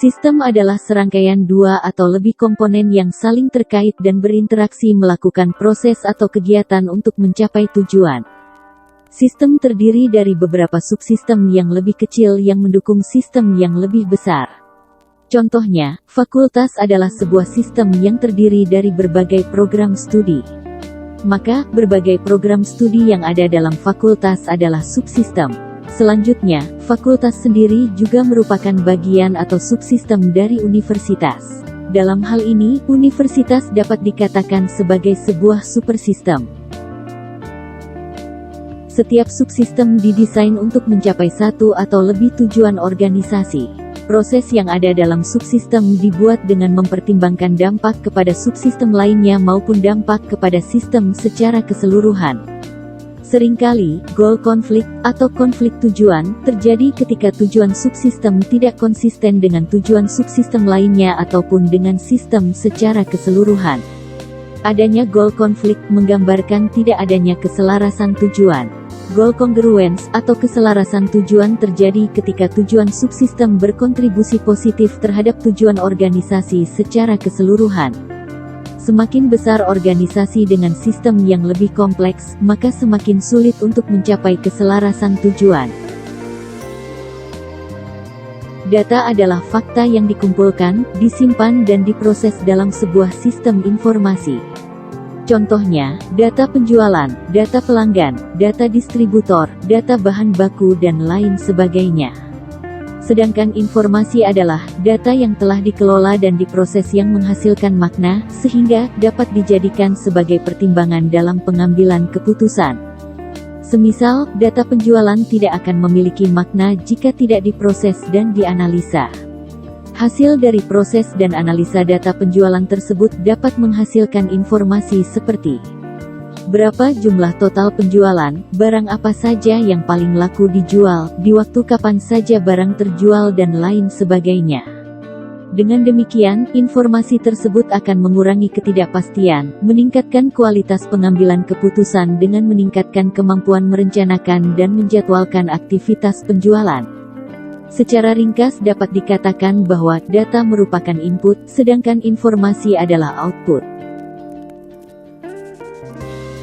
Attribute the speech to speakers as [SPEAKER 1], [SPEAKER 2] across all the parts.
[SPEAKER 1] Sistem adalah serangkaian dua atau lebih komponen yang saling terkait dan berinteraksi melakukan proses atau kegiatan untuk mencapai tujuan. Sistem terdiri dari beberapa subsistem yang lebih kecil yang mendukung sistem yang lebih besar. Contohnya, fakultas adalah sebuah sistem yang terdiri dari berbagai program studi. Maka, berbagai program studi yang ada dalam fakultas adalah subsistem. Selanjutnya, fakultas sendiri juga merupakan bagian atau subsistem dari universitas. Dalam hal ini, universitas dapat dikatakan sebagai sebuah supersistem. Setiap subsistem didesain untuk mencapai satu atau lebih tujuan organisasi. Proses yang ada dalam subsistem dibuat dengan mempertimbangkan dampak kepada subsistem lainnya maupun dampak kepada sistem secara keseluruhan. Seringkali, goal konflik, atau konflik tujuan, terjadi ketika tujuan subsistem tidak konsisten dengan tujuan subsistem lainnya ataupun dengan sistem secara keseluruhan. Adanya goal konflik menggambarkan tidak adanya keselarasan tujuan. Goal congruence, atau keselarasan tujuan terjadi ketika tujuan subsistem berkontribusi positif terhadap tujuan organisasi secara keseluruhan. Semakin besar organisasi dengan sistem yang lebih kompleks, maka semakin sulit untuk mencapai keselarasan tujuan. Data adalah fakta yang dikumpulkan, disimpan dan diproses dalam sebuah sistem informasi. Contohnya, data penjualan, data pelanggan, data distributor, data bahan baku dan lain sebagainya. Sedangkan informasi adalah data yang telah dikelola dan diproses yang menghasilkan makna, sehingga dapat dijadikan sebagai pertimbangan dalam pengambilan keputusan. Semisal, data penjualan tidak akan memiliki makna jika tidak diproses dan dianalisa. Hasil dari proses dan analisa data penjualan tersebut dapat menghasilkan informasi seperti berapa jumlah total penjualan, barang apa saja yang paling laku dijual, di waktu kapan saja barang terjual dan lain sebagainya. Dengan demikian, informasi tersebut akan mengurangi ketidakpastian, meningkatkan kualitas pengambilan keputusan dengan meningkatkan kemampuan merencanakan dan menjadwalkan aktivitas penjualan. Secara ringkas dapat dikatakan bahwa data merupakan input, sedangkan informasi adalah output.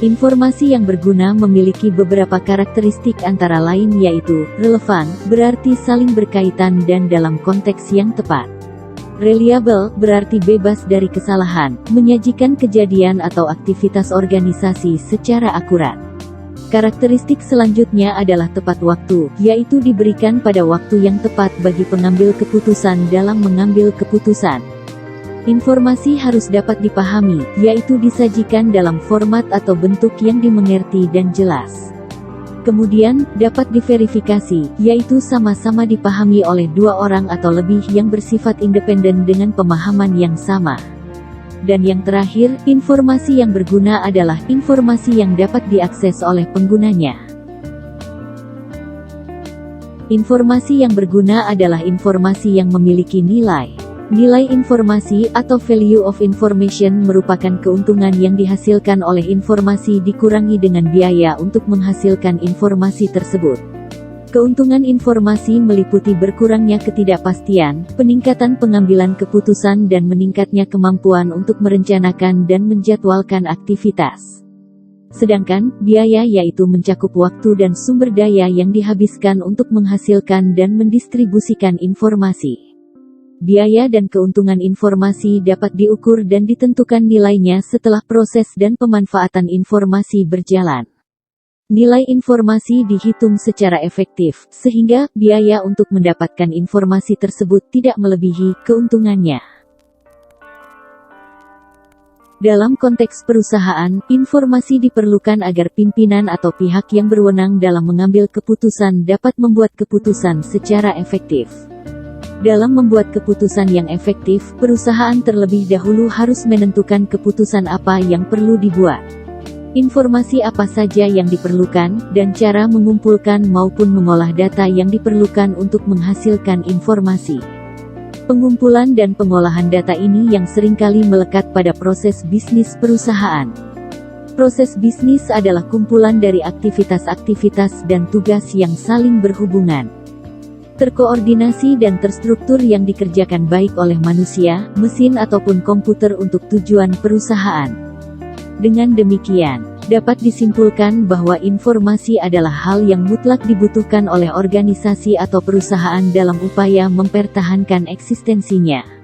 [SPEAKER 1] Informasi yang berguna memiliki beberapa karakteristik antara lain yaitu, relevan, berarti saling berkaitan dan dalam konteks yang tepat. Reliable, berarti bebas dari kesalahan, menyajikan kejadian atau aktivitas organisasi secara akurat. Karakteristik selanjutnya adalah tepat waktu, yaitu diberikan pada waktu yang tepat bagi pengambil keputusan dalam mengambil keputusan. Informasi harus dapat dipahami, yaitu disajikan dalam format atau bentuk yang dimengerti dan jelas. Kemudian, dapat diverifikasi, yaitu sama-sama dipahami oleh dua orang atau lebih yang bersifat independen dengan pemahaman yang sama. Dan yang terakhir, informasi yang berguna adalah informasi yang dapat diakses oleh penggunanya. Informasi yang berguna adalah informasi yang memiliki nilai. Nilai informasi atau value of information merupakan keuntungan yang dihasilkan oleh informasi dikurangi dengan biaya untuk menghasilkan informasi tersebut. Keuntungan informasi meliputi berkurangnya ketidakpastian, peningkatan pengambilan keputusan dan meningkatnya kemampuan untuk merencanakan dan menjadwalkan aktivitas. Sedangkan, biaya yaitu mencakup waktu dan sumber daya yang dihabiskan untuk menghasilkan dan mendistribusikan informasi. Biaya dan keuntungan informasi dapat diukur dan ditentukan nilainya setelah proses dan pemanfaatan informasi berjalan. Nilai informasi dihitung secara efektif, sehingga biaya untuk mendapatkan informasi tersebut tidak melebihi keuntungannya. Dalam konteks perusahaan, informasi diperlukan agar pimpinan atau pihak yang berwenang dalam mengambil keputusan dapat membuat keputusan secara efektif. Dalam membuat keputusan yang efektif, perusahaan terlebih dahulu harus menentukan keputusan apa yang perlu dibuat. Informasi apa saja yang diperlukan, dan cara mengumpulkan maupun mengolah data yang diperlukan untuk menghasilkan informasi. Pengumpulan dan pengolahan data ini yang seringkali melekat pada proses bisnis perusahaan. Proses bisnis adalah kumpulan dari aktivitas-aktivitas dan tugas yang saling berhubungan, terkoordinasi dan terstruktur yang dikerjakan baik oleh manusia, mesin ataupun komputer untuk tujuan perusahaan. Dengan demikian, dapat disimpulkan bahwa informasi adalah hal yang mutlak dibutuhkan oleh organisasi atau perusahaan dalam upaya mempertahankan eksistensinya.